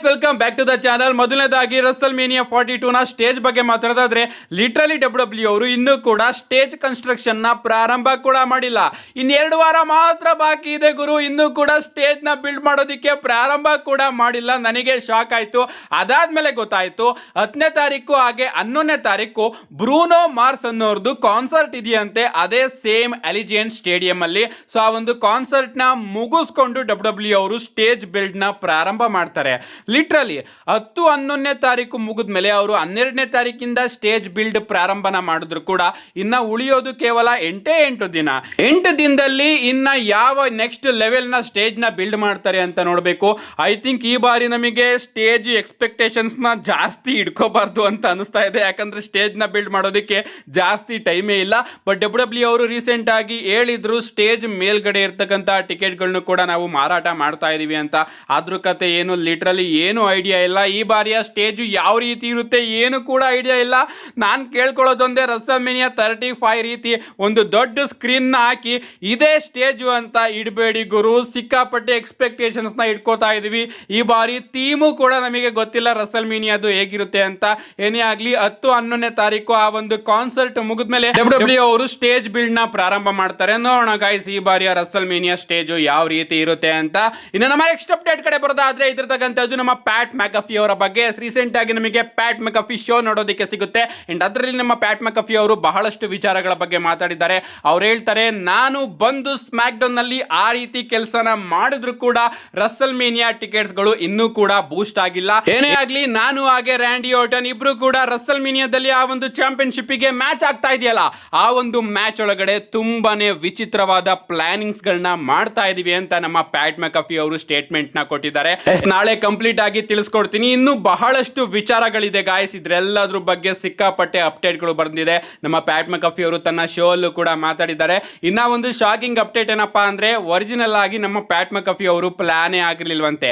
Guys welcome back to the channel. ಮೊದಲನೇದಾಗಿ WrestleMania 42 ನ stage ಬಗ್ಗೆ ಮಾತಾಡೋದಾದ್ರೆ ಲಿಟ್ರಲಿ ಡಬ್ಲ್ಯೂ ಅವರು ಇನ್ನೂ ಕೂಡ ಸ್ಟೇಜ್ ಕನ್ಸ್ಟ್ರಕ್ಷನ್ ನ ಪ್ರಾರಂಭ ಕೂಡ ಮಾಡಿಲ್ಲ. ಇನ್ನು 2 ವಾರ ಮಾತ್ರ ಬಾಕಿ ಇದೆ ಗುರು. ಇನ್ನೂ ಕೂಡ ಸ್ಟೇಜ್ ನ ಬಿಲ್ಡ್ ಮಾಡೋದಕ್ಕೆ ಪ್ರಾರಂಭ ಕೂಡ ಮಾಡಿಲ್ಲ. ನನಗೆ ಶಾಕ್ ಆಯ್ತು. ಅದಾದ್ಮೇಲೆ ಗೊತ್ತಾಯ್ತು 10ನೇ ತಾರೀಕು ಹಾಗೆ 11ನೇ ತಾರೀಕು ಬ್ರೂನೋ ಮಾರ್ಸ್ ಅನ್ನೋರ್ದು ಕಾನ್ಸರ್ಟ್ ಇದೆಯಂತೆ, ಅದೇ ಸೇಮ್ ಅಲಿಜಿಯನ್ ಸ್ಟೇಡಿಯಂ ಅಲ್ಲಿ. ಸೊ ಆ ಒಂದು ಕಾನ್ಸರ್ಟ್ ನ ಮುಗಿಸ್ಕೊಂಡು ಡಬ್ಲ್ಯೂ ಅವರು ಸ್ಟೇಜ್ ಬಿಲ್ಡ್ ನ ಪ್ರಾರಂಭ ಮಾಡ್ತಾರೆ. ಲಿಟ್ರಲಿ 10-11ನೇ ತಾರೀಕು ಮುಗಿದ್ಮೇಲೆ ಅವರು 12ನೇ ತಾರೀಕಿಂದ ಸ್ಟೇಜ್ ಬಿಲ್ಡ್ ಪ್ರಾರಂಭನ ಮಾಡಿದ್ರು ಕೂಡ ಇನ್ನ ಉಳಿಯೋದು ಕೇವಲ 8 ದಿನ. 8 ದಿನದಲ್ಲಿ ಇನ್ನ ಯಾವ ನೆಕ್ಸ್ಟ್ ಲೆವೆಲ್ ನ ಸ್ಟೇಜ್ ನ ಬಿಲ್ಡ್ ಮಾಡ್ತಾರೆ ಅಂತ ನೋಡಬೇಕು. ಐ ಥಿಂಕ್ ಈ ಬಾರಿ ನಮಗೆ ಸ್ಟೇಜ್ ಎಕ್ಸ್ಪೆಕ್ಟೇಷನ್ಸ್ ನ ಜಾಸ್ತಿ ಇಟ್ಕೋಬಾರ್ದು ಅಂತ ಅನಿಸ್ತಾ ಇದೆ. ಯಾಕಂದ್ರೆ ಸ್ಟೇಜ್ ನ ಬಿಲ್ಡ್ ಮಾಡೋದಕ್ಕೆ ಜಾಸ್ತಿ ಟೈಮೇ ಇಲ್ಲ. ಬಟ್ ಡಬ್ಲ್ಯೂ ಅವರು ರೀಸೆಂಟ್ ಆಗಿ ಹೇಳಿದ್ರು ಸ್ಟೇಜ್ ಮೇಲ್ಗಡೆ ಇರ್ತಕ್ಕಂಥ ಟಿಕೆಟ್ಗಳನ್ನು ಕೂಡ ನಾವು ಮಾರಾಟ ಮಾಡ್ತಾ ಇದೀವಿ ಅಂತ. ಅದ್ರ ಕತೆ ಏನು ಲಿಟ್ರಲಿ ಏನು ಐಡಿಯಾ ಇಲ್ಲ. ಈ ಬಾರಿಯ ಸ್ಟೇಜ್ ಯಾವ ರೀತಿ ಇರುತ್ತೆ ಏನು ಕೂಡ ಐಡಿಯಾ ಇಲ್ಲ. ನಾನು ಕೇಳ್ಕೊಳ್ಳೋದೊಂದೇ, ರಸಲ್ ಮೇನಿಯಾ 35 ರೀತಿ ಒಂದು ದೊಡ್ಡ ಸ್ಕ್ರೀನ್ ನ ಹಾಕಿ ಇದೇ ಸ್ಟೇಜ್ ಅಂತ ಇಡಬೇಡಿ ಗುರು. ಸಿಕ್ಕಾಪಟ್ಟೆ ಎಕ್ಸ್ಪೆಕ್ಟೇಷನ್ಸ್ ನ ಇಟ್ಕೋತಾ ಇದೀವಿ. ಈ ಬಾರಿ ಥೀಮು ಕೂಡ ನಮಗೆ ಗೊತ್ತಿಲ್ಲ ರಸಲ್ ಮೇನಿಯಾದು ಹೇಗಿರುತ್ತೆ ಅಂತ. ಏನೇ ಆಗ್ಲಿ 10-11ನೇ ತಾರೀಕು ಆ ಒಂದು ಕಾನ್ಸರ್ಟ್ ಮುಗಿದ್ಮೇಲೆ ಡಬ್ಲ್ಯೂ ಅವರು ಸ್ಟೇಜ್ ಬಿಲ್ಡ್ ನ ಪ್ರಾರಂಭ ಮಾಡ್ತಾರೆ. ನೋಡೋಣ ಗೈಸ್ ಈ ಬಾರಿಯ ರಸಲ್ ಮೇನಿಯಾ ಸ್ಟೇಜ್ ಯಾವ ರೀತಿ ಇರುತ್ತೆ ಅಂತ. ಇನ್ನು ನಮ್ಮ ನೆಕ್ಸ್ಟ್ ಅಪ್ಡೇಟ್ ಕಡೆ ಬರೋದಾದ್ರೆ ಇದ್ರತಕ್ಕಂಥದ್ದು ನಮ್ಮ ಪ್ಯಾಟ್ ಮ್ಯಾಕಫಿ ಅವರ ಬಗ್ಗೆ. ರೀಸೆಂಟ್ ಆಗಿ ನಮಗೆ ಪ್ಯಾಟ್ ಮ್ಯಾಕಫಿ ಶೋ ನೋಡೋದಕ್ಕೆ ಸಿಗುತ್ತೆ. ಅಂಡ್ ಅದರಲ್ಲಿ ನಮ್ಮ ಪ್ಯಾಟ್ ಮ್ಯಾಕಫಿ ಅವರು ಬಹಳಷ್ಟು ವಿಚಾರಗಳ ಬಗ್ಗೆ ಮಾತಾಡಿದ್ದಾರೆ. ಅವ್ರು ಹೇಳ್ತಾರೆ, ನಾನು ಬಂದು ಸ್ಮ್ಯಾಕ್ ಡೌನ್ ನಲ್ಲಿ ಆ ರೀತಿ ಕೆಲಸನ ಮಾಡಿದ್ರು ಕೂಡ ರಸಲ್ ಮೇನಿಯಾ ಟಿಕೆಟ್ಸ್ ಗಳು ಇನ್ನೂ ಕೂಡ ಬೂಸ್ಟ್ ಆಗಿಲ್ಲ. ಏನೇ ಆಗ್ಲಿ ನಾನು ಹಾಗೆ ರ್ಯಾಂಡಿ ಆರ್ಟನ್ ಇಬ್ರು ಕೂಡ ರಸಲ್ ಮೇನಿಯಾದಲ್ಲಿ ಆ ಒಂದು ಚಾಂಪಿಯನ್ಶಿಪ್ ಗೆ ಮ್ಯಾಚ್ ಆಗ್ತಾ ಇದೆಯಲ್ಲ, ಆ ಒಂದು ಮ್ಯಾಚ್ ಒಳಗಡೆ ತುಂಬಾನೇ ವಿಚಿತ್ರವಾದ ಪ್ಲಾನಿಂಗ್ಸ್ ಗಳನ್ನ ಮಾಡ್ತಾ ಇದೀವಿ ಅಂತ ನಮ್ಮ ಪ್ಯಾಟ್ ಮ್ಯಾಕಫಿ ಅವರು ಸ್ಟೇಟ್ಮೆಂಟ್ ನ ಕೊಟ್ಟಿದ್ದಾರೆ. ನಾಳೆ ಕಂಪ್ಲೀಟ್ ಆಗಿ ತಿಳಿಸ್ಕೊಡ್ತೀನಿ. ಇನ್ನು ಬಹಳಷ್ಟು ವಿಚಾರಗಳಿದೆ ಗಾಯ್ಸ್. ಇದ್ರೆಲ್ಲದ್ರ ಬಗ್ಗೆ ಸಿಕ್ಕಾಪಟ್ಟೆ ಅಪ್ಡೇಟ್ ಗಳು ಬಂದಿದೆ. ನಮ್ಮ ಪ್ಯಾಟ್ ಮ್ಯಾಕಫಿ ಅವರು ತನ್ನ ಶೋ ಅಲ್ಲೂ ಕೂಡ ಮಾತಾಡಿದ್ದಾರೆ. ಇನ್ನ ಒಂದು ಶಾಕಿಂಗ್ ಅಪ್ಡೇಟ್ ಏನಪ್ಪಾ ಅಂದ್ರೆ, ಒರಿಜಿನಲ್ ಆಗಿ ನಮ್ಮ ಪ್ಯಾಟ್ ಮ್ಯಾಕಫಿ ಅವರು ಪ್ಲಾನೇ ಆಗಿರ್ಲಿಲ್ವಂತೆ.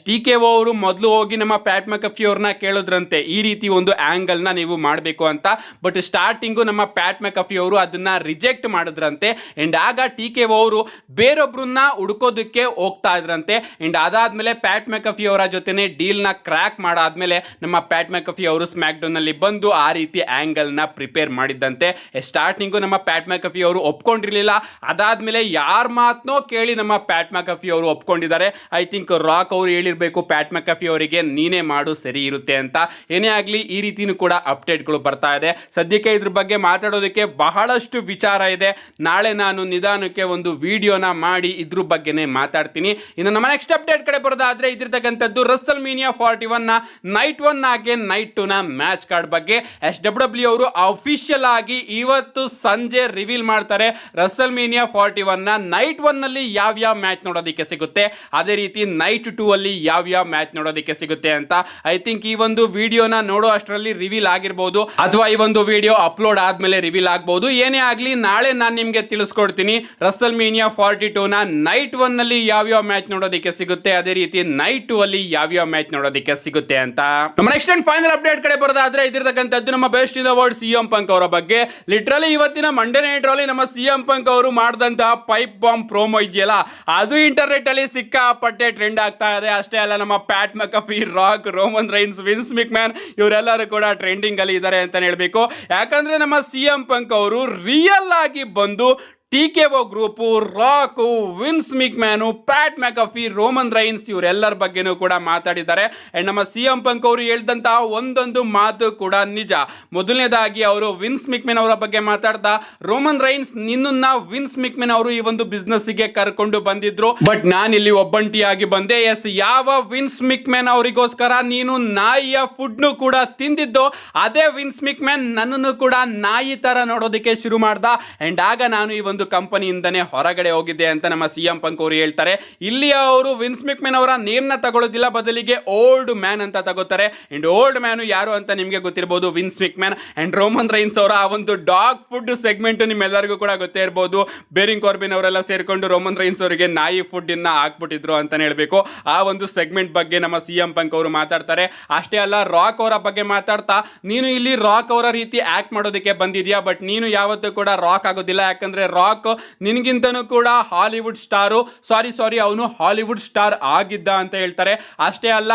TKO ಅವರು ಮೊದಲು ಹೋಗಿ ನಮ್ಮ ಪ್ಯಾಟ್ ಮ್ಯಾಕಫಿ ಅವ್ರನ್ನ ಕೇಳಿದ್ರಂತೆ ಈ ರೀತಿ ಒಂದು ಆಂಗಲ್ ನ ನೀವು ಮಾಡಬೇಕು ಅಂತ. ಬಟ್ ಸ್ಟಾರ್ಟಿಂಗು ನಮ್ಮ ಪ್ಯಾಟ್ ಮ್ಯಾಕಫಿ ಅವರು ಅದನ್ನ ರಿಜೆಕ್ಟ್ ಮಾಡಿದ್ರಂತೆ. ಅಂಡ್ ಆಗ TKO ಅವರು ಬೇರೊಬ್ರನ್ನ ಹುಡ್ಕೋದಕ್ಕೆ ಹೋಗ್ತಾ ಇದ್ರಂತೆ. ಅಂಡ್ ಅದಾದ್ಮೇಲೆ ಪ್ಯಾಟ್ ಮ್ಯಾಕಫಿ ಅವರ ಜೊತೆನೆ ಡೀಲ್ ನ ಕ್ರ್ಯಾಕ್ ಮಾಡಾದ್ಮೇಲೆ ನಮ್ಮ ಪ್ಯಾಟ್ ಮ್ಯಾಕಫಿ ಅವರು ಸ್ಮ್ಯಾಕ್ ಡೌನ್ ನಲ್ಲಿ ಬಂದು ಆ ರೀತಿ ಆಂಗಲ್ ನ ಪ್ರಿಪೇರ್ ಮಾಡಿದ್ದಂತೆ. ಸ್ಟಾರ್ಟಿಂಗು ನಮ್ಮ ಪ್ಯಾಟ್ ಮ್ಯಾಕಫಿ ಅವರು ಒಪ್ಕೊಂಡಿರ್ಲಿಲ್ಲ. ಅದಾದ್ಮೇಲೆ ಯಾರ ಮಾತನೋ ಕೇಳಿ ನಮ್ಮ ಪ್ಯಾಟ್ ಮ್ಯಾಕಫಿ ಅವರು ಒಪ್ಕೊಂಡಿದ್ದಾರೆ. ಐ ಥಿಂಕ್ ರಾಕ್ ಅವರು ಹೇಳಿರ್ಬೇಕು ಪ್ಯಾಟ್ ಮ್ಯಾಕಫಿ ಅವರಿಗೆ ನೀನೇ ಮಾಡು ಸರಿ ಇರುತ್ತೆ ಅಂತ. ಏನೇ ಆಗ್ಲಿ ಈ ರೀತಿನೂ ಕೂಡ ಅಪ್ಡೇಟ್ಗಳು ಬರ್ತಾ ಇದೆ. ಸದ್ಯಕ್ಕೆ ಇದ್ರ ಬಗ್ಗೆ ಮಾತಾಡೋದಕ್ಕೆ ಬಹಳಷ್ಟು ವಿಚಾರ ಇದೆ. ನಾಳೆ ನಾನು ನಿಧಾನಕ್ಕೆ ಒಂದು ವಿಡಿಯೋನ ಮಾಡಿ ಇದ್ರ ಬಗ್ಗೆನೇ ಮಾತಾಡ್ತೀನಿ. ಇನ್ನು ನಮ್ಮ ನೆಕ್ಸ್ಟ್ ಅಪ್ಡೇಟ್ ಕಡೆ ಬರೋದಾದ್ರೆ ಇದ್ರತಕ್ಕಂಥದ್ದು ರಸಲ್ ಮೇನಿಯಾ 41 ನ ನೈಟ್ 1 ಹಾಗೆ ನೈಟ್ 2 ನ ಮ್ಯಾಚ್ ಕಾರ್ಡ್ ಬಗ್ಗೆ. ಡಬ್ಲ್ಯೂ ಅವರು ಅಫಿಷಿಯಲ್ ಆಗಿ ಇವತ್ತು ಸಂಜೆ ರಿವೀಲ್ ಮಾಡ್ತಾರೆ ರಸಲ್ ಮೇನಿಯಾ 41 ನ ನೈಟ್ 1 ನಲ್ಲಿ ಯಾವ ಮ್ಯಾಚ್ ನೋಡೋದಕ್ಕೆ ಸಿಗುತ್ತೆ, ಅದೇ ರೀತಿ ನೈಟ್ 2 ಅಲ್ಲಿ ಯಾವ ಮ್ಯಾಚ್ ನೋಡೋದಕ್ಕೆ ಸಿಗುತ್ತೆ ಅಂತ. ಐ ಥಿಂಕ್ ಈ ಒಂದು ವಿಡಿಯೋನ ನೋಡೋ ಅಷ್ಟರಲ್ಲಿ ರಿವೀಲ್ ಆಗಿರ್ಬೋದು, ಅಥವಾ ಈ ಒಂದು ವಿಡಿಯೋ ಅಪ್ಲೋಡ್ ಆದ್ಮೇಲೆ ರಿವೀಲ್ ಆಗಬಹುದು. ಏನೇ ಆಗ್ಲಿ ನಾಳೆ ನಾನು ನಿಮ್ಗೆ ತಿಳಿಸ್ಕೊಡ್ತೀನಿ ರಸಲ್ ಮೇನಿಯಾ 42 ನ ನೈಟ್ 1 ನಲ್ಲಿ ಯಾವ ಮ್ಯಾಚ್ ನೋಡೋದಕ್ಕೆ ಸಿಗುತ್ತೆ, ಅದೇ ರೀತಿ ನೈಟ್ 2 ಅಲ್ಲಿ ಯಾವ ಮ್ಯಾಚ್ ನೋಡೋದಕ್ಕೆ ಸಿಗುತ್ತೆ ಅಂತ. ನಮ್ಮ ನೆಕ್ಸ್ಟ್ ಅಂಡ್ ಫೈನಲ್ ಅಪ್ಡೇಟ್ ಕಡೆ ಬರೋದಾದ್ರೆ ಇದಿರತಕ್ಕಂಥದ್ದು ನಮ್ಮ best in the world CM ಪಂಕ್ ಅವರ ಬಗ್ಗೆ. ಲಿಟ್ರಲಿ ಇವತ್ತಿನ ಮಂಡೇ ನೈಟ್ ರಲ್ಲಿ ನಮ್ಮ CM ಪಂಕ್ ಅವರು ಮಾಡಿದಂತಹ ಪೈಪ್ ಬಾಂಬ್ ಪ್ರೋಮೋ ಇದೆಯಲ್ಲ, ಅದು ಇಂಟರ್ನೆಟ್ ಅಲ್ಲಿ ಸಿಕ್ಕಾಪಟ್ಟೆ ಟ್ರೆಂಡ್ ಆಗ್ತಾ ಇದೆ. ಅಷ್ಟೇ ಅಲ್ಲ, ನಮ್ಮ Pat McAfee, Rock, Roman Reigns, Vince McMahon ಇವರೆಲ್ಲರೂ ಕೂಡ ಟ್ರೆಂಡಿಂಗ್ ಅಲ್ಲಿ ಇದ್ದಾರೆ ಅಂತ ಹೇಳ್ಬೇಕು. ಯಾಕಂದ್ರೆ ನಮ್ಮ CM ಪಂಕ್ ಅವರು ರಿಯಲ್ ಆಗಿ ಬಂದು TKO group, Rock, Vince McMahon, Pat McAfee, Roman Reigns ಇವರೆಲ್ಲರ ಬಗ್ಗೆನೂ ಕೂಡ ಮಾತಾಡಿದ್ದಾರೆ. ಅಂಡ್ ನಮ್ಮ CM ಪಂಕ್ ಅವರು ಹೇಳಿದಂತಹ ಒಂದೊಂದು ಮಾತು ಕೂಡ ನಿಜ. ಮೊದಲನೇದಾಗಿ ಅವರು ವಿನ್ಸ್ ಮಿಕ್ಮ್ಯಾನ್ ಅವರ ಬಗ್ಗೆ ಮಾತಾಡ್ತಾ, ರೋಮನ್ ರೈನ್ಸ್ ನಿನ್ನ ವಿನ್ಸ್ ಮಿಕ್ಮ್ಯಾನ್ ಅವರು ಈ ಒಂದು ಬಿಸ್ನೆಸ್ ಗೆ ಕರ್ಕೊಂಡು ಬಂದಿದ್ರು, ಬಟ್ ನಾನಿಲ್ಲಿ ಒಬ್ಬಂಟಿಯಾಗಿ ಬಂದೆ. ಎಸ್, ಯಾವ ವಿನ್ಸ್ ಮಿಕ್ಮ್ಯಾನ್ ಅವರಿಗೋಸ್ಕರ ನೀನು ನಾಯಿಯ ಫುಡ್ ನು ಕೂಡ ತಿಂದಿದ್ದು, ಅದೇ ವಿನ್ಸ್ ಮಿಕ್ಮ್ಯಾನ್ ನನ್ನನ್ನು ಕೂಡ ನಾಯಿ ತರ ನೋಡೋದಕ್ಕೆ ಶುರು ಮಾಡ್ದ. ಅಂಡ್ ಆಗ ನಾನು ಈ ಒಂದು ಕಂಪನಿಯಿಂದನೇ ಹೊರಗಡೆ ಹೋಗಿದ್ದೆ ಅಂತ ನಮ್ಮ CM ಪಂಕ್ ಅವರು ಹೇಳ್ತಾರೆ. ಇಲ್ಲಿ ಅವರು ವಿನ್ಸ್ ಮಿಕ್ಮ್ಯಾನ್ ಅವರ ನೇಮ್ ನ ತಗೊಳ್ಳೋದಿಲ್ಲ, ಬದಲಿಗೆ ಓಲ್ಡ್ ಮ್ಯಾನ್ ಅಂತ ತಗೋತಾರೆ. ಅಂಡ್ ಓಲ್ಡ್ ಮ್ಯಾನ್ ಯಾರು ಅಂತ ನಿಮಗೆ ಗೊತ್ತಿರಬಹುದು, ವಿನ್ಸ್ ಮಿಕ್ಮ್ಯಾನ್. ಅಂಡ್ ರೋಮನ್ ರೈನ್ಸ್ ಅವರ ಆ ಒಂದು ಡಾಗ್ ಫುಡ್ ಸೆಗ್ಮೆಂಟ್ ನಿಮ್ಮೆಲ್ಲರಿಗೂ ಕೂಡ ಗೊತ್ತೇ ಇರಬಹುದು. ಬೇರಿಂಗ್ ಕಾರ್ಬಿನ್ ಅವರೆಲ್ಲ ಸೇರ್ಕೊಂಡು ರೋಮನ್ ರೈನ್ಸ್ ಅವರಿಗೆ ನಾಯಿ ಫುಡ್ ಇನ್ನ ಹಾಕ್ಬಿಟ್ಟಿದ್ರು ಅಂತಾನೆ ಹೇಳ್ಬೇಕು. ಆ ಒಂದು ಸೆಗ್ಮೆಂಟ್ ಬಗ್ಗೆ ನಮ್ಮ CM ಪಂಕ್ ಅವರು ಮಾತಾಡ್ತಾರೆ. ಅಷ್ಟೇ ಅಲ್ಲ, ರಾಕ್ ಅವರ ಬಗ್ಗೆ ಮಾತಾಡ್ತಾ, ನೀನು ಇಲ್ಲಿ ರಾಕ್ ಅವರ ರೀತಿ ಆಕ್ಟ್ ಮಾಡೋದಕ್ಕೆ ಬಂದಿದ್ಯಾ, ಬಟ್ ನೀನು ಯಾವತ್ತೂ ಕೂಡ ರಾಕ್ ಆಗೋದಿಲ್ಲ. ಯಾಕಂದ್ರೆ ರಾಕ್ ರಾಕ್ ನಿನ್ಗಿಂತನೂ ಕೂಡ ಹಾಲಿವುಡ್ ಸ್ಟಾರು, ಸಾರಿ ಅವನು ಹಾಲಿವುಡ್ ಸ್ಟಾರ್ ಆಗಿದ್ದ ಅಂತ ಹೇಳ್ತಾರೆ. ಅಷ್ಟೇ ಅಲ್ಲ,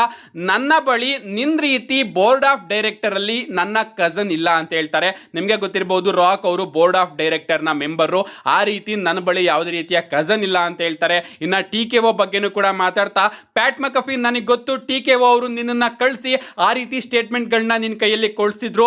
ನನ್ನ ಬಳಿ ನಿನ್ ರೀತಿ ಬೋರ್ಡ್ ಆಫ್ ಡೈರೆಕ್ಟರ್ ಅಲ್ಲಿ ನನ್ನ ಕಸನ್ ಇಲ್ಲ ಅಂತ ಹೇಳ್ತಾರೆ. ನಿಮ್ಗೆ ಗೊತ್ತಿರಬಹುದು, ರಾಕ್ ಅವರು ಬೋರ್ಡ್ ಆಫ್ ಡೈರೆಕ್ಟರ್ ನ ಮೆಂಬರು. ಆ ರೀತಿ ನನ್ನ ಬಳಿ ಯಾವುದೇ ರೀತಿಯ ಕಸನ್ ಇಲ್ಲ ಅಂತ ಹೇಳ್ತಾರೆ. ಇನ್ನ TKO ಬಗ್ಗೆನೂ ಕೂಡ ಮಾತಾಡ್ತಾ, ಪ್ಯಾಟ್ ಮೆಕಫಿ ನನಗೆ ಗೊತ್ತು, TKO ಅವರು ನಿನ್ನನ್ನ ಕಳಿಸಿ ಆ ರೀತಿ ಸ್ಟೇಟ್ಮೆಂಟ್ ಗಳನ್ನ ನಿನ್ನ ಕೈಯಲ್ಲಿ ಕೊಡಿಸಿದ್ರು,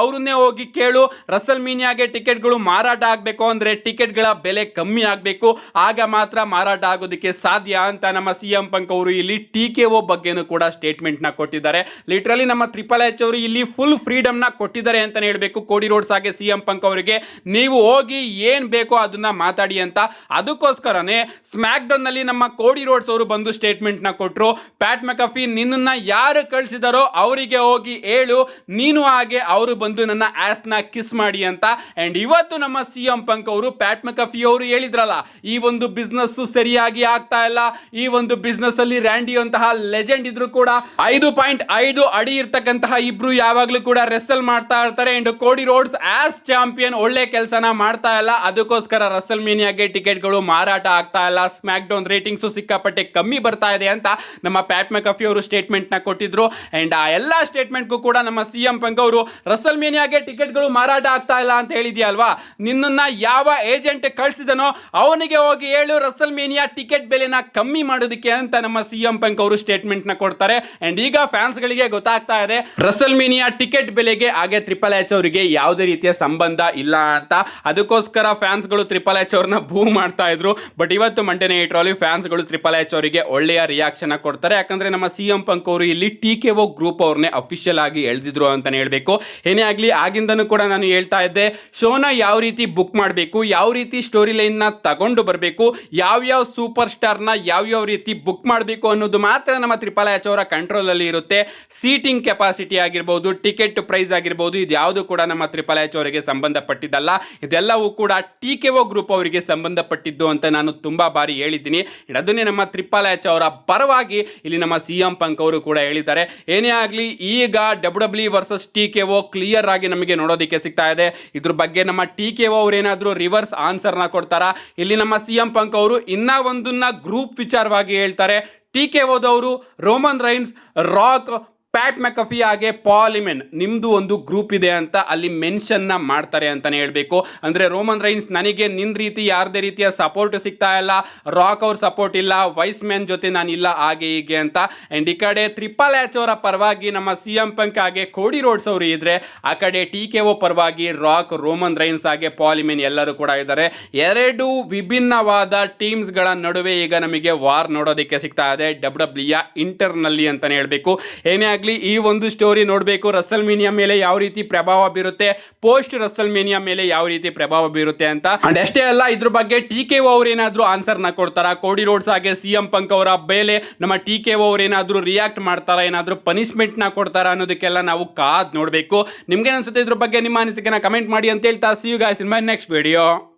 ಅವ್ರನ್ನೇ ಹೋಗಿ ಕೇಳು. ರಸಲ್ ಮೀನಿಯಾಗೆ ಟಿಕೆಟ್ಗಳು ಮಾರಾಟ ಆಗಬೇಕು ಅಂದ್ರೆ ಟಿಕೆಟ್ಗಳ ಬೆಲೆ ಕಮ್ಮಿ ಆಗಬೇಕು, ಆಗ ಮಾತ್ರ ಮಾರಾಟ ಆಗೋದಕ್ಕೆ ಸಾಧ್ಯ ಅಂತ ನಮ್ಮ CM ಪಂಕ್ ಅವರು ಇಲ್ಲಿ TKO ಬಗ್ಗೆನೂ ಕೂಡ ಸ್ಟೇಟ್ಮೆಂಟ್ ನ ಕೊಟ್ಟಿದ್ದಾರೆ. ಲಿಟರಲಿ ನಮ್ಮ ಟ್ರಿಪಲ್ ಎಚ್ ಅವರು ಇಲ್ಲಿ ಫುಲ್ ಫ್ರೀಡಮ್ ನ ಕೊಟ್ಟಿದ್ದಾರೆ ಅಂತಾನೆ ಹೇಳ್ಬೇಕು ಕೋಡಿ ರೋಡ್ಸ್ ಹಾಗೆ CM ಪಂಕ್ ಅವರಿಗೆ. ನೀವು ಹೋಗಿ ಏನ್ ಬೇಕೋ ಅದನ್ನ ಮಾತಾಡಿ ಅಂತ. ಅದಕ್ಕೋಸ್ಕರನೇ ಸ್ಮ್ಯಾಕ್ ಡೌನ್ ನಲ್ಲಿ ನಮ್ಮ ಕೋಡಿ ರೋಡ್ಸ್ ಅವರು ಬಂದು ಸ್ಟೇಟ್ಮೆಂಟ್ ನ ಕೊಟ್ಟರು. ಪ್ಯಾಟ್ ಮೆಕಫಿ ನಿನ್ನನ್ನ ಯಾರು ಕಳಿಸಿದಾರೋ ಅವರಿಗೆ ಹೋಗಿ ಹೇಳು, ನೀನು ಹಾಗೆ ಅವರು ಬಂದು ನನ್ನ ಆಸ್ ನ ಕಿಸ್ ಮಾಡಿ ಅಂತ. ಅಂಡ್ ಇವತ್ತು ನಮ್ಮ CM ಪಂಕ್ ಅವರು ಪ್ಯಾಟ್ ಮೆಕಫಿ ಅವರು ಹೇಳಿದ್ರಲ್ಲ, ಈ ಒಂದು ಬಿಸ್ನೆಸ್ ಸರಿಯಾಗಿ ಆಗ್ತಾ ಇಲ್ಲ, ಈ ಒಂದು ಬಿಸ್ನೆಸ್ ಅಲ್ಲಿ ರ್ಯಾಂಡಿ ಅಂತಹ ಲೆಜೆಂಡ್ ಇದ್ರು ಕೂಡ 5.5 ಅಡಿ ಇರ್ತಕ್ಕಂತಹ ಇಬ್ರು ಯಾವಾಗ್ಲೂ ಕೂಡ ರೆಸಲ್ ಮಾಡ್ತಾ ಇರ್ತಾರೆ. And Kodi roads as champion ಒಳ್ಳೆ ಕೆಲಸನ ಮಾಡ್ತಾ ಇಲ್ಲ, ಅದಕ್ಕೋಸ್ಕರ ರಸಲ್ ಮೀನಿಯಾಗೆ ಟಿಕೆಟ್ಗಳು ಮಾರಾಟ ಆಗ್ತಾ ಇಲ್ಲ, ಸ್ಮ್ಯಾಕ್ ಡೌನ್ ರೇಟಿಂಗ್ಸ್ ಸಿಕ್ಕಾಪಟ್ಟೆ ಕಮ್ಮಿ ಬರ್ತಾ ಇದೆ ಅಂತ ನಮ್ಮ ಪ್ಯಾಟ್ ಮೆಕಫಿ ಅವರು ಸ್ಟೇಟ್ಮೆಂಟ್ ನ ಕೊಟ್ಟಿದ್ರು. ಅಂಡ್ ಆ ಎಲ್ಲಾ ಸ್ಟೇಟ್ಮೆಂಟ್ಗೂ ಕೂಡ ನಮ್ಮ CM ಪಂಕ್ ಅವರು ರಸಲ್ ಮೀನಿಯಾಗೆ ಟಿಕೆಟ್ಗಳು ಮಾರಾಟ ಆಗ್ತಾ ಇಲ್ಲ ಅಂತ ಹೇಳಿದ್ಯಾ ಅಲ್ವಾ, ನಿನ್ನನ್ನ ಯಾವ ಏಜೆಂಟ್ ಕಳಿಸಿದನೋ ಅವನಿಗೆ ಹೋಗಿ ಹೇಳು ರಸಲ್ ಮೇನಿಯಾ ಟಿಕೆಟ್ ಬೆಲೆನ ಕಮ್ಮಿ ಮಾಡೋದಕ್ಕೆ ಅಂತ ನಮ್ಮ CM ಪಂಕ್ ಅವರು ಸ್ಟೇಟ್ಮೆಂಟ್ ನ ಕೊಡ್ತಾರೆ. ಅಂಡ್ ಈಗ ಫ್ಯಾನ್ಸ್ ಗಳಿಗೆ ಗೊತ್ತಾಗ್ತಾ ಇದೆ ರಸಲ್ ಮೇನಿಯಾ ಟಿಕೆಟ್ ಬೆಲೆಗೆ ಹಾಗೆ ಟ್ರಿಪಲ್ ಎಚ್ ಅವರಿಗೆ ಯಾವುದೇ ರೀತಿಯ ಸಂಬಂಧ ಇಲ್ಲ ಅಂತ. ಅದಕ್ಕೋಸ್ಕರ ಫ್ಯಾನ್ಸ್ ಗಳು ಟ್ರಿಪಲ್ ಎಚ್ ಅವ್ರನ್ನ ಬೂ ಮಾಡ್ತಾ ಇದ್ರು. ಬಟ್ ಇವತ್ತು ಮಂಡೇ ನೈಟ್ ಅಲ್ಲಿ ಫ್ಯಾನ್ಸ್ ಗಳು ಟ್ರಿಪಲ್ ಎಚ್ ಅವರಿಗೆ ಒಳ್ಳೆಯ ರಿಯಾಕ್ಷನ್ ಕೊಡ್ತಾರೆ. ಯಾಕಂದ್ರೆ ನಮ್ಮ CM ಪಂಕ್ ಅವರು ಇಲ್ಲಿ TKO ಗ್ರೂಪ್ ಅವ್ರನ್ನೇ ಅಫಿಷಿಯಲ್ ಆಗಿ ಎಳೆದಿದ್ರು ಅಂತಾನೆ ಹೇಳ್ಬೇಕು. ಏನೇ ಆಗ್ಲಿ, ಆಗಿಂದನೂ ಕೂಡ ನಾನು ಹೇಳ್ತಾ ಇದ್ದೆ, ಶೋನ ಯಾವ ರೀತಿ ಬುಕ್ ಮಾಡಬೇಕು, ಯಾವ ರೀತಿ ಸ್ಟೋರಿ ಲೈನ್ ನ ತಗೊಂಡು ಬರಬೇಕು, ಯಾವ್ಯಾವ ಸೂಪರ್ ಸ್ಟಾರ್ ನ ಯಾವ್ಯಾವ ರೀತಿ ಬುಕ್ ಮಾಡಬೇಕು ಅನ್ನೋದು ಮಾತ್ರ ನಮ್ಮ ಟ್ರಿಪಲ್ ಎಚ್ ಅವರ ಕಂಟ್ರೋಲ್ ಅಲ್ಲಿ ಇರುತ್ತೆ. ಸೀಟಿಂಗ್ ಕೆಪಾಸಿಟಿ ಆಗಿರ್ಬೋದು, ಟಿಕೆಟ್ ಪ್ರೈಸ್ ಆಗಿರ್ಬೋದು, ಇದು ಯಾವುದು ಕೂಡ ನಮ್ಮ ಟ್ರಿಪಲ್ ಎಚ್ ಅವರಿಗೆ ಸಂಬಂಧಪಟ್ಟಿದ್ದಲ್ಲ. ಇದೆಲ್ಲವೂ ಕೂಡ TKO ಗ್ರೂಪ್ ಅವರಿಗೆ ಸಂಬಂಧಪಟ್ಟಿದ್ದು ಅಂತ ನಾನು ತುಂಬಾ ಬಾರಿ ಹೇಳಿದ್ದೀನಿ. ಅದನ್ನೇ ನಮ್ಮ ಟ್ರಿಪಲ್ ಎಚ್ ಅವರ ಪರವಾಗಿ ಇಲ್ಲಿ ನಮ್ಮ CM ಪಂಕ್ ಅವರು ಕೂಡ ಹೇಳಿದ್ದಾರೆ. ಏನೇ ಆಗಲಿ, ಈಗ WWE ವರ್ಸಸ್ TKO ಕ್ಲಿಯರ್ ಆಗಿ ನಮಗೆ ನೋಡೋದಕ್ಕೆ ಸಿಗ್ತಾ ಇದೆ. ಇದ್ರ ಬಗ್ಗೆ ನಮ್ಮ TKO ಅವ್ರು ಏನಾದರೂ ರಿವರ್ಸ್ ಆನ್ಸರ್ ನ ಕೊಡ್ತಾರಾ? ಇಲ್ಲಿ ನಮ್ಮ CM ಪಂಕ್ ಅವರು ಇನ್ನ ಒಂದನ್ನ ಗ್ರೂಪ್ ವಿಚಾರವಾಗಿ ಹೇಳ್ತಾರೆ. TKO ದವರು Roman Reigns, Rock, Pat McAfee ಹಾಗೆ ಪಾಲ್ ಹಿಮೆನ್ ನಿಮ್ದು ಒಂದು ಗ್ರೂಪ್ ಇದೆ ಅಂತ ಅಲ್ಲಿ ಮೆನ್ಷನ್ ನ ಮಾಡ್ತಾರೆ ಅಂತಾನೆ ಹೇಳ್ಬೇಕು. ಅಂದ್ರೆ ರೋಮನ್ ರೈನ್ಸ್, ನನಗೆ ನಿನ್ ರೀತಿ ಯಾರದೇ ರೀತಿಯ ಸಪೋರ್ಟ್ ಸಿಗ್ತಾ ಇಲ್ಲ, ರಾಕ್ ಅವ್ರ ಸಪೋರ್ಟ್ ಇಲ್ಲ, ವೈಸ್ ಮ್ಯಾನ್ ಜೊತೆ ನಾನು ಇಲ್ಲ, ಹಾಗೆ ಹೀಗೆ ಅಂತ. ಅಂಡ್ ಈ ಕಡೆ ಟ್ರಿಪಲ್ ಎಚ್ ಅವರ ಪರವಾಗಿ ನಮ್ಮ CM ಪಂಕ್ ಹಾಗೆ ಕೋಡಿ ರೋಡ್ಸ್ ಅವರು ಇದ್ರೆ, ಆ ಕಡೆ TKO ಪರವಾಗಿ ರಾಕ್, ರೋಮನ್ ರೈನ್ಸ್ ಹಾಗೆ ಪಾಲ್ ಹಿಮೆನ್ ಎಲ್ಲರೂ ಕೂಡ ಇದ್ದಾರೆ. ಎರಡು ವಿಭಿನ್ನವಾದ ಟೀಮ್ಸ್ ಗಳ ನಡುವೆ ಈಗ ನಮಗೆ ವಾರ್ ನೋಡೋದಕ್ಕೆ ಸಿಗ್ತಾ ಇದೆ WWE ಇಂಟರ್ನಲ್ಲಿ ಅಂತಾನೆ ಹೇಳ್ಬೇಕು. ಏನೇ ಈ ಒಂದು ಸ್ಟೋರಿ ನೋಡಬೇಕು, ರಸಲ್ ಮೇನಿಯಾ ಮೇಲೆ ಯಾವ ರೀತಿ ಪ್ರಭಾವ ಬೀರುತ್ತೆ, ಪೋಸ್ಟ್ ರಸಲ್ ಮೇನಿಯಾ ಮೇಲೆ ಯಾವ ರೀತಿ ಪ್ರಭಾವ ಬೀರುತ್ತೆ ಅಂತ. ಅಂಡ್ ಅಷ್ಟೇ ಅಲ್ಲ, ಇದ್ರ ಬಗ್ಗೆ TKO ಅವ್ರು ಏನಾದ್ರು ಆನ್ಸರ್ ನ ಕೊಡ್ತಾರ, ಕೋಡಿ ರೋಡ್ಸ್ ಹಾಗೆ CM ಪಂಕ್ ಅವರ ಮೇಲೆ ನಮ್ಮ TKO ಅವ್ರು ಏನಾದ್ರು ರಿಯಾಕ್ಟ್ ಮಾಡ್ತಾರ, ಏನಾದ್ರು ಪನಿಷ್ಮೆಂಟ್ ನ ಕೊಡ್ತಾರ ಅನ್ನೋದಕ್ಕೆಲ್ಲ ನಾವು ಕಾದ್ ನೋಡ್ಬೇಕು. ನಿಮ್ಗೆ ಅನ್ಸುತ್ತೆ ಇದ್ರ ಬಗ್ಗೆ ನಿಮ್ಮ ಅನಿಸಿಕೆನ ಕಮೆಂಟ್ ಮಾಡಿ ಅಂತ ಹೇಳ್ತಾ, see you guys in my next video.